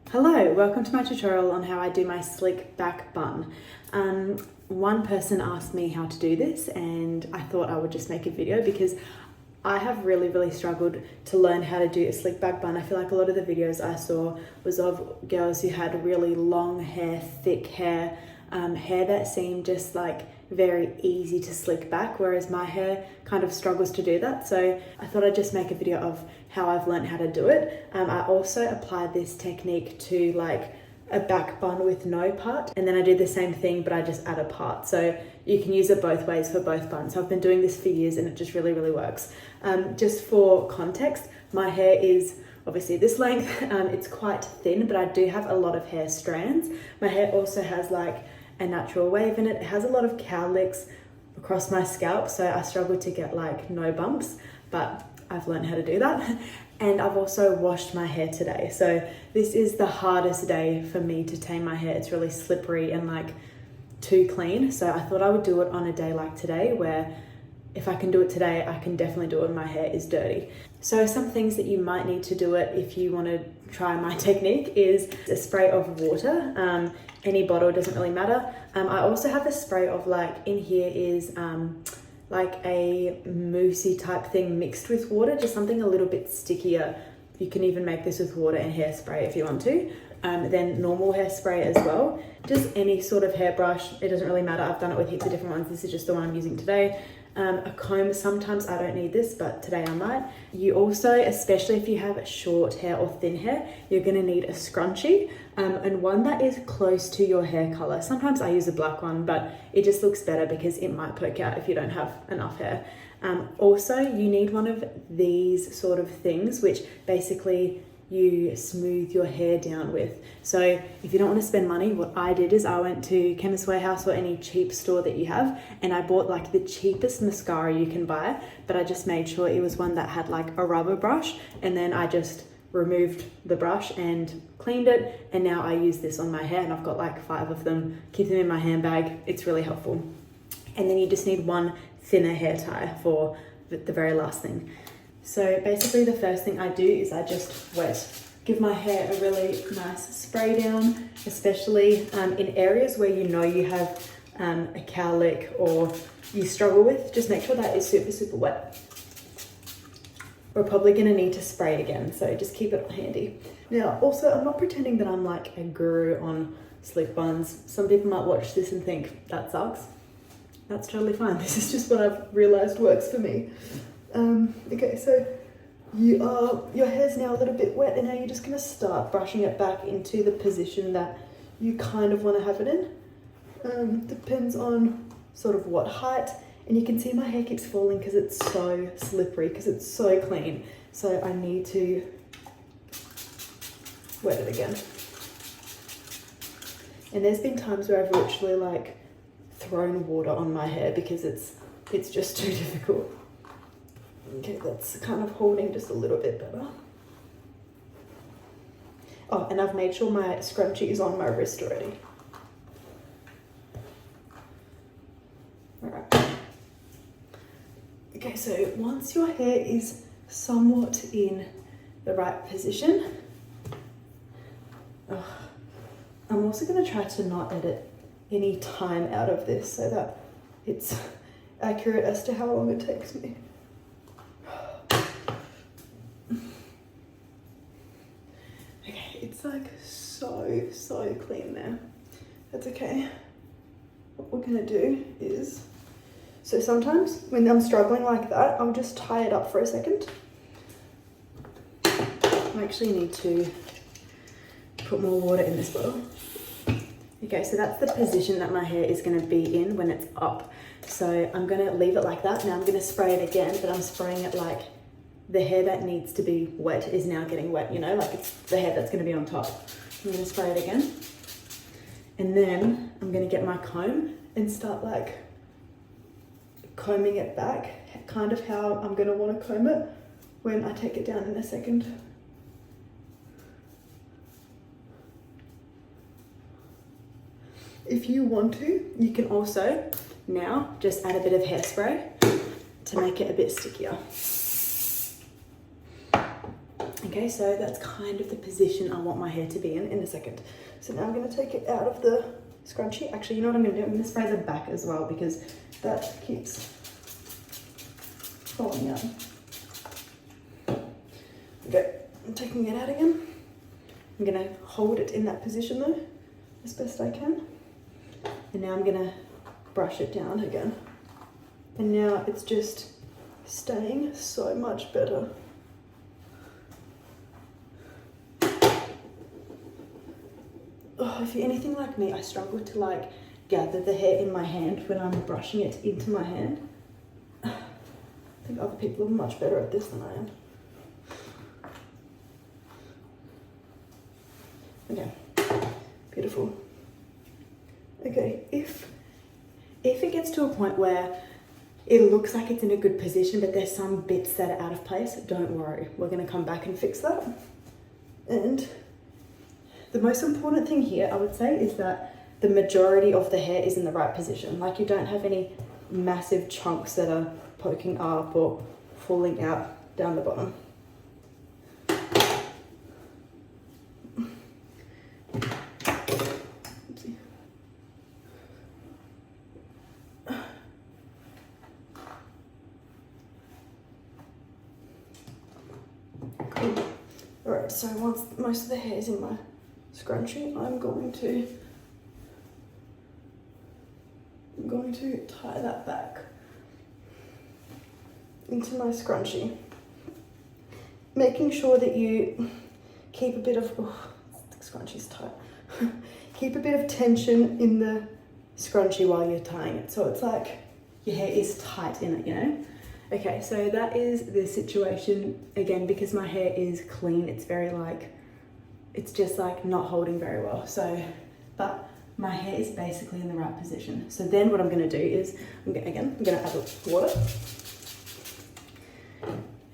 Hello, welcome to my tutorial on how I do my slick back bun. One person asked me how to do this and I thought I would just make a video because I have really struggled to learn how to do a slick back bun. I feel like a lot of the videos I saw was of girls who had really long hair, thick hair, hair that seemed just like very easy to slick back, whereas my hair kind of struggles to do that. So I thought I'd just make a video of how I've learned how to do it. I also applied this technique to like a back bun with no part, and then I do the same thing but I just add a part, so you can use it both ways for both buns. So I've been doing this for years and it just really works. Just for context, my hair is obviously this length. It's quite thin, but I do have a lot of hair strands. My hair also has like a natural wave in it. It has a lot of cowlicks across my scalp, so I struggle to get like no bumps, but I've learned how to do that. And I've also washed my hair today. So this is the hardest day for me to tame my hair. It's really slippery and like too clean. So I thought I would do it on a day like today, where if I can do it today, I can definitely do it when my hair is dirty. So some things that you might need to do it if you want to try my technique is a spray of water. Any bottle, doesn't really matter. I also have a spray of like, in here is like a moussey type thing mixed with water, just something a little bit stickier. You can even make this with water and hairspray if you want to. Then normal hairspray as well. Just any sort of hairbrush, it doesn't really matter. I've done it with heaps of different ones. This is just the one I'm using today. A comb, sometimes I don't need this, but today I might. You also, especially if you have short hair or thin hair, you're gonna need a scrunchie, and one that is close to your hair color. Sometimes I use a black one, but it just looks better because it might poke out if you don't have enough hair. Also, you need one of these sort of things, which basically you smooth your hair down with. So if you don't want to spend money, what I did is I went to Chemist Warehouse or any cheap store that you have, and I bought like the cheapest mascara you can buy, but I just made sure it was one that had like a rubber brush, and then I just removed the brush and cleaned it, and now I use this on my hair, and I've got like 5 of them. Keep them in my handbag, it's really helpful. And then you just need one thinner hair tie for the very last thing. So basically the first thing I do is I just give my hair a really nice spray down, especially in areas where you know you have a cowlick or you struggle with. Just make sure that is super wet. We're probably gonna need to spray again, so just keep it handy. Now, also, I'm not pretending that I'm like a guru on slick buns. Some people might watch this and think, that sucks. That's totally fine. This is just what I've realized works for me. Okay, so your hair's now a little bit wet, and now you're just gonna start brushing it back into the position that you kind of want to have it in. Depends on sort of what height, and you can see my hair keeps falling because it's so slippery, because it's so clean. So I need to wet it again. And there's been times where I've literally like thrown water on my hair because it's just too difficult. Okay, that's kind of holding just a little bit better. Oh, and I've made sure my scrunchie is on my wrist already. All right. Okay, so once your hair is somewhat in the right position, I'm also going to try to not edit any time out of this so that it's accurate as to how long it takes me. It's like so clean there. That's okay. What we're gonna do is, so sometimes when I'm struggling like that, I'll just tie it up for a second. I actually need to put more water in this bottle. Okay, so that's the position that my hair is gonna be in when it's up. So I'm gonna leave it like that. Now I'm gonna spray it again, but I'm spraying it like the hair that needs to be wet is now getting wet, you know, like it's the hair that's going to be on top. I'm going to spray it again. And then I'm going to get my comb and start like combing it back, kind of how I'm going to want to comb it when I take it down in a second. If you want to, you can also now just add a bit of hairspray to make it a bit stickier. Okay, so that's kind of the position I want my hair to be in a second. So now I'm going to take it out of the scrunchie. Actually, you know what I'm going to do? I'm going to spray the back as well because that keeps falling out. Okay, I'm taking it out again. I'm going to hold it in that position though, as best I can. And now I'm going to brush it down again. And now it's just staying so much better. Oh, if you're anything like me, I struggle to like gather the hair in my hand when I'm brushing it into my hand. I think other people are much better at this than I am. Okay, beautiful. Okay, if it gets to a point where it looks like it's in a good position, but there's some bits that are out of place, don't worry. We're gonna come back and fix that. And the most important thing here, I would say, is that the majority of the hair is in the right position. Like you don't have any massive chunks that are poking up or falling out down the bottom. Oopsie. Cool. All right, so once most of the hair is in my scrunchie, I'm going to tie that back into my scrunchie, making sure that you keep a bit of, oh, the scrunchie's tight, keep a bit of tension in the scrunchie while you're tying it, so it's like your hair is tight in it, you know? Okay, so that is the situation. Again, because my hair is clean, it's very like, it's just like not holding very well. So, but my hair is basically in the right position. So then what I'm gonna do is, I'm gonna add water.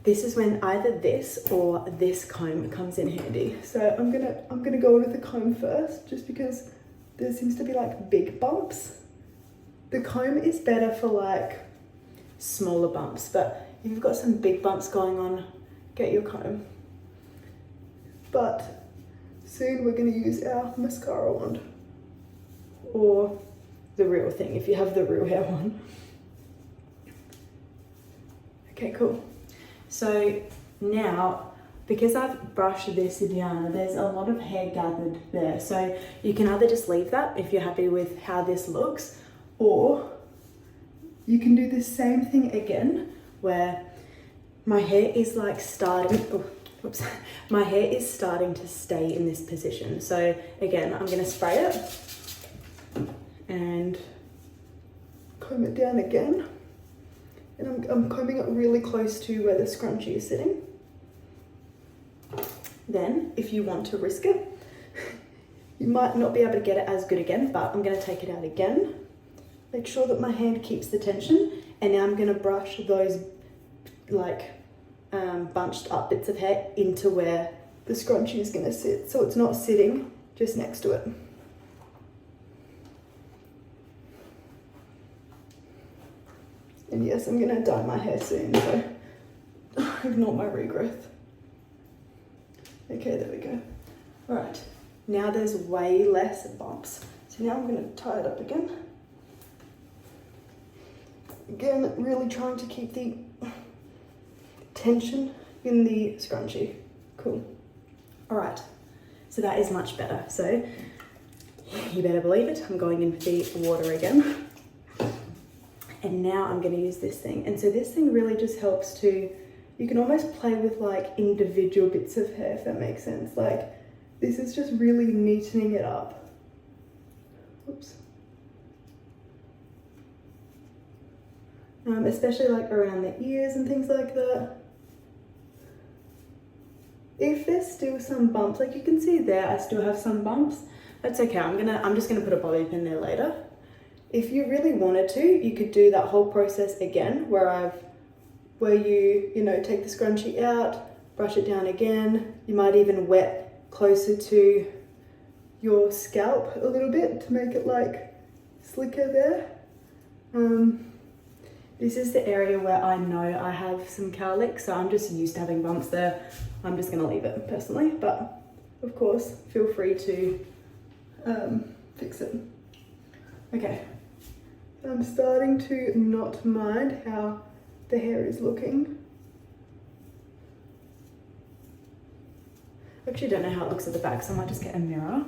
This is when either this or this comb comes in handy. So I'm gonna go with the comb first, just because there seems to be like big bumps. The comb is better for like smaller bumps, but if you've got some big bumps going on, get your comb. But soon we're going to use our mascara wand, or the real thing if you have the real hair one. Okay, cool. So now, because I've brushed this down, there's a lot of hair gathered there. So you can either just leave that if you're happy with how this looks, or you can do the same thing again where my hair is like my hair is starting to stay in this position. So again, I'm gonna spray it and comb it down again. And I'm combing it really close to where the scrunchie is sitting. Then, if you want to risk it, you might not be able to get it as good again, but I'm gonna take it out again. Make sure that my hand keeps the tension, and now I'm gonna brush those like bunched up bits of hair into where the scrunchie is gonna sit, so it's not sitting just next to it. And yes, I'm gonna dye my hair soon, so ignore my regrowth. Okay, there we go. All right, now there's way less bumps. So now I'm gonna tie it up again. Again, really trying to keep the tension in the scrunchie. Cool. All right, so that is much better. So you better believe it, I'm going in with the water again. And now I'm gonna use this thing. And so this thing really just helps to, you can almost play with like individual bits of hair, if that makes sense. Like this is just really neatening it up. Oops. Especially like around the ears and things like that. If there's still some bumps, like you can see there, I still have some bumps. That's okay, I'm just gonna put a bobby pin there later. If you really wanted to, you could do that whole process again, where you know, take the scrunchie out, brush it down again. You might even wet closer to your scalp a little bit to make it like slicker there. This is the area where I know I have some cowlicks, so I'm just used to having bumps there I'm just gonna leave it personally, but of course, feel free to fix it. Okay, I'm starting to not mind how the hair is looking. I actually don't know how it looks at the back, so I might just get a mirror.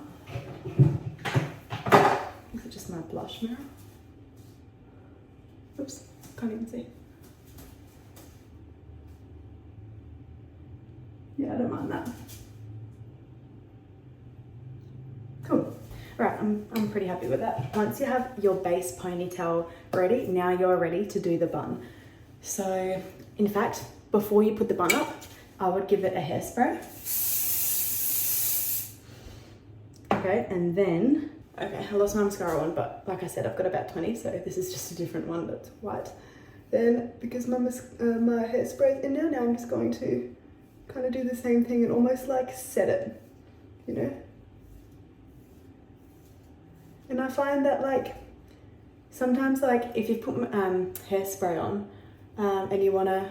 Is it just my blush mirror? Oops, can't even see. Yeah, I don't mind that. Cool. Right, I'm pretty happy with that. Once you have your base ponytail ready, now you're ready to do the bun. So, in fact, before you put the bun up, I would give it a hairspray. Okay, and then, okay, I lost my mascara one, but like I said, I've got about 20, so this is just a different one that's white. Then, because my hairspray's in now I'm just going to kind of do the same thing and almost like set it, you know? And I find that like, sometimes like if you put hairspray on and you want to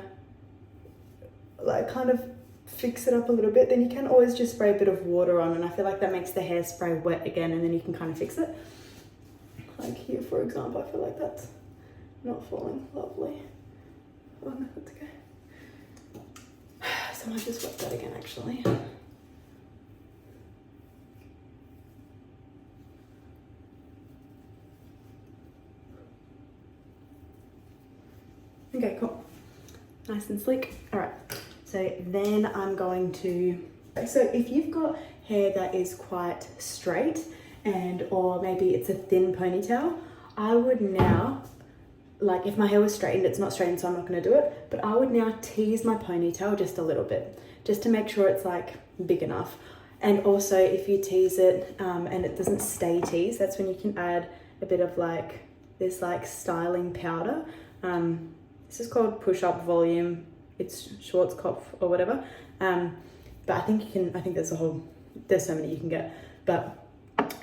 like kind of fix it up a little bit, then you can always just spray a bit of water on, and I feel like that makes the hairspray wet again, and then you can kind of fix it. Like here, for example, I feel like that's not falling lovely. Oh no, that's okay. So I just wet that again actually. Okay, cool. Nice and slick. All right. So then I'm going to, so if you've got hair that is quite straight or maybe it's a thin ponytail, I would now, like if my hair was straightened, it's not straightened so I'm not gonna do it, but I would now tease my ponytail just a little bit, just to make sure it's like big enough. And also if you tease it and it doesn't stay teased, that's when you can add a bit of like this like styling powder. This is called Push Up Volume. It's Schwarzkopf or whatever. But I think there's so many you can get. But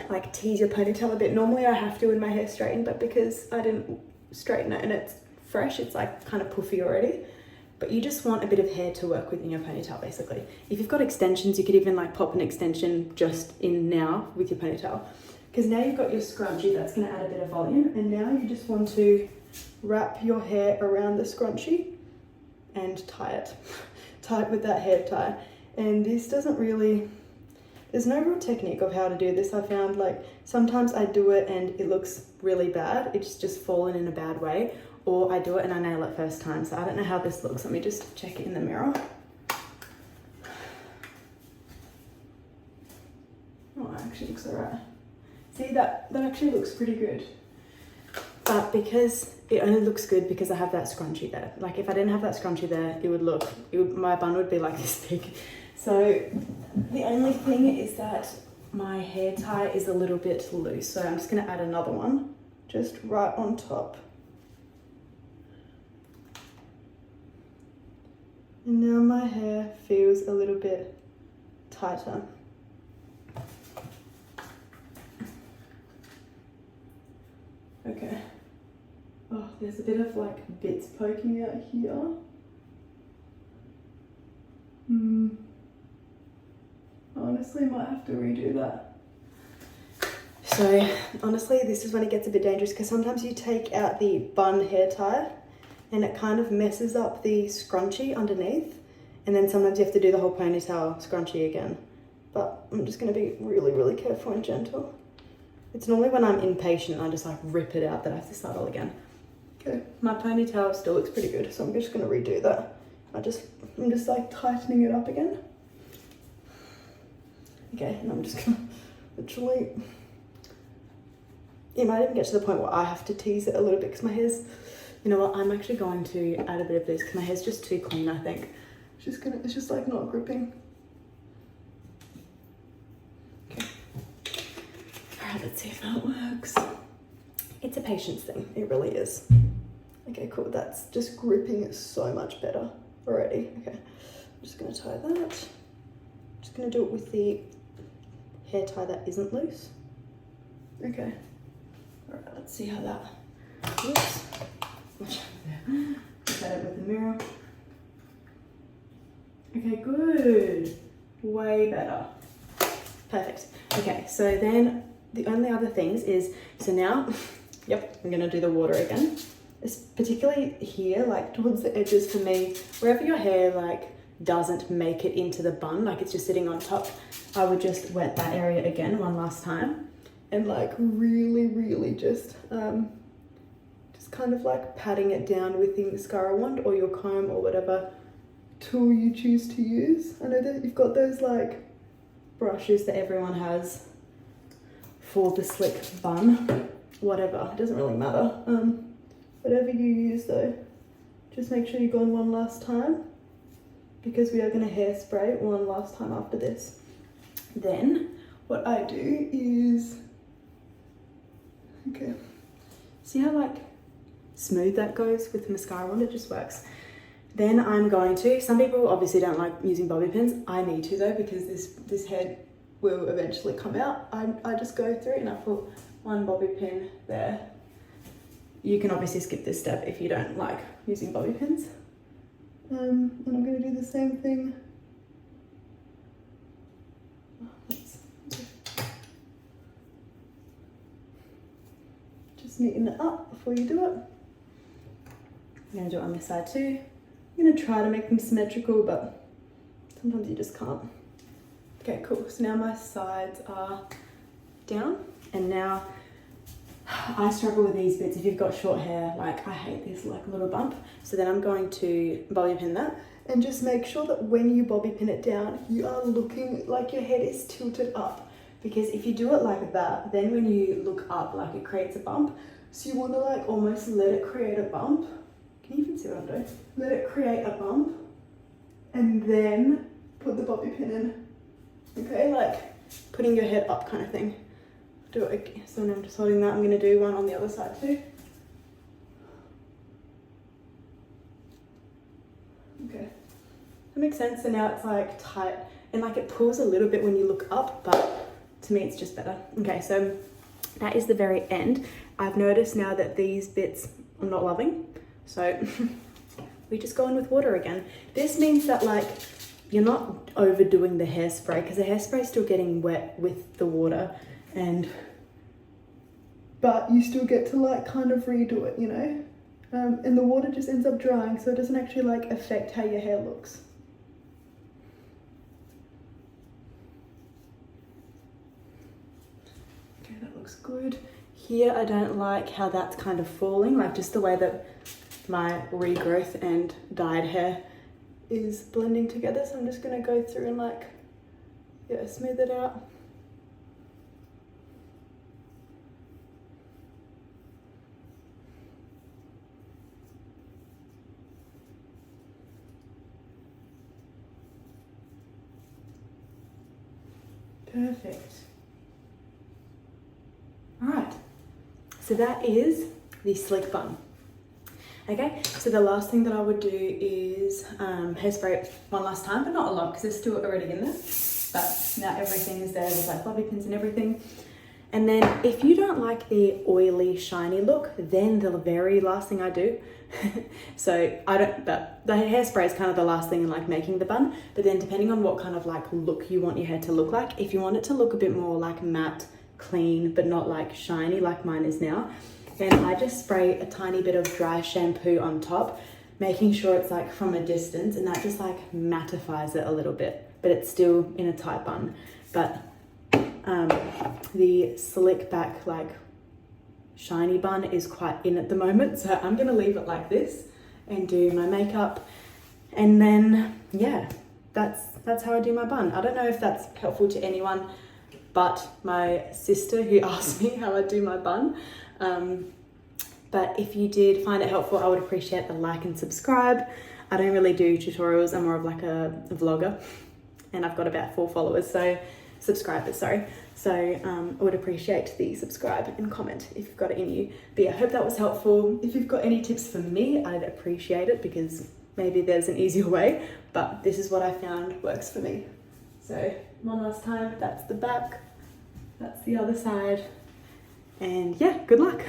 like tease your ponytail a bit. Normally I have to when my hair's straightened, but because I didn't straighten it and it's fresh, it's like kind of puffy already. But you just want a bit of hair to work with in your ponytail basically. If you've got extensions, you could even like pop an extension just in now with your ponytail. Because now you've got your scrunchie, that's gonna add a bit of volume. And now you just want to wrap your hair around the scrunchie and tie it with that hair tie. And this doesn't really, there's no real technique of how to do this. I found like sometimes I do it and it looks really bad, it's just fallen in a bad way, or I do it and I nail it first time. So I don't know how this looks. Let me just check it in the mirror. Oh, it actually looks alright. See, that actually looks pretty good. But because it only looks good because I have that scrunchie there. Like if I didn't have that scrunchie there, my bun would be like this big. So the only thing is that my hair tie is a little bit loose. So I'm just gonna add another one, just right on top. And now my hair feels a little bit tighter. Okay. Oh, there's a bit of like bits poking out here. Honestly, might have to redo that. So honestly, this is when it gets a bit dangerous because sometimes you take out the bun hair tie and it kind of messes up the scrunchie underneath. And then sometimes you have to do the whole ponytail scrunchie again. But I'm just gonna be really, really careful and gentle. It's normally when I'm impatient, I just like rip it out that I have to start all again. Okay, my ponytail still looks pretty good, so I'm just gonna redo that. I'm just like tightening it up again. Okay, and I'm just gonna literally, it might even get to the point where I have to tease it a little bit because my hair's, you know what, I'm actually going to add a bit of this because my hair's just too clean, I think. It's just like not gripping. Okay. All right, let's see if that works. It's a patience thing, it really is. Okay, cool, that's just gripping so much better already. Okay, I'm just gonna tie that. I'm just gonna do it with the hair tie that isn't loose. Okay, all right, let's see how that looks. Look at it with the mirror. Okay, good. Way better. Perfect. Okay, so then the only other things is, so now, yep, I'm gonna do the water again. It's particularly here, like towards the edges for me, wherever your hair like doesn't make it into the bun, like it's just sitting on top, I would just wet that area again one last time and like really just kind of like patting it down with the mascara wand or your comb or whatever tool you choose to use. I know that you've got those like brushes that everyone has for the slick bun, whatever, it doesn't really matter. Whatever you use though, just make sure you go on one last time because we are going to hairspray one last time after this. Then what I do is, okay, see how like smooth that goes with the mascara wand? It just works. Then I'm going to, some people obviously don't like using bobby pins. I need to though because this head will eventually come out. I just go through and I put one bobby pin there. You can obviously skip this step if you don't like using bobby pins. And I'm going to do the same thing. Just neaten it up before you do it. I'm going to do it on this side too. I'm going to try to make them symmetrical, but sometimes you just can't. Okay, cool. So now my sides are down, and now I struggle with these bits. If you've got short hair, like I hate this like little bump. So then I'm going to bobby pin that and just make sure that when you bobby pin it down, you are looking like your head is tilted up. Because if you do it like that, then when you look up, like it creates a bump. So you want to like almost let it create a bump. Can you even see what I'm doing? Let it create a bump and then put the bobby pin in. Okay, like putting your head up kind of thing. Do it again. So now I'm just holding that. I'm going to do one on the other side too. Okay, that makes sense. So now it's like tight and like it pulls a little bit when you look up, but to me it's just better. Okay, so that is the very end. I've noticed now that these bits I'm not loving, so we just go in with water again. This means that like you're not overdoing the hairspray because the hairspray is still getting wet with the water, but you still get to like kind of redo it, you know? And the water just ends up drying, so it doesn't actually like affect how your hair looks. Okay, that looks good. Here I don't like how that's kind of falling, like just the way that my regrowth and dyed hair is blending together. So I'm just gonna go through and like, yeah, smooth it out. Perfect. All right, so that is the slick bun. Okay, so the last thing that I would do is hairspray it one last time, but not a lot because it's still already in there. But now everything is there with like bobby pins and everything. And then if you don't like the oily, shiny look, then the very last thing I do, so I don't, but the hairspray is kind of the last thing in like making the bun, but then depending on what kind of like look you want your hair to look like, if you want it to look a bit more like matte, clean, but not like shiny like mine is now, then I just spray a tiny bit of dry shampoo on top, making sure it's like from a distance, and that just like mattifies it a little bit, but it's still in a tight bun. But the slick back like shiny bun is quite in at the moment, so I'm gonna leave it like this and do my makeup, and then yeah, that's how I do my bun. I don't know if that's helpful to anyone but my sister who asked me how I do my bun, but if you did find it helpful, I would appreciate a like and subscribe. I don't really do tutorials, I'm more of like a vlogger, and I've got about 4 followers, so subscribers, sorry. So I would appreciate the subscribe and comment if you've got it in you. But yeah, I hope that was helpful. If you've got any tips for me, I'd appreciate it because maybe there's an easier way, but this is what I found works for me. So one last time, that's the back, that's the other side, and yeah, good luck.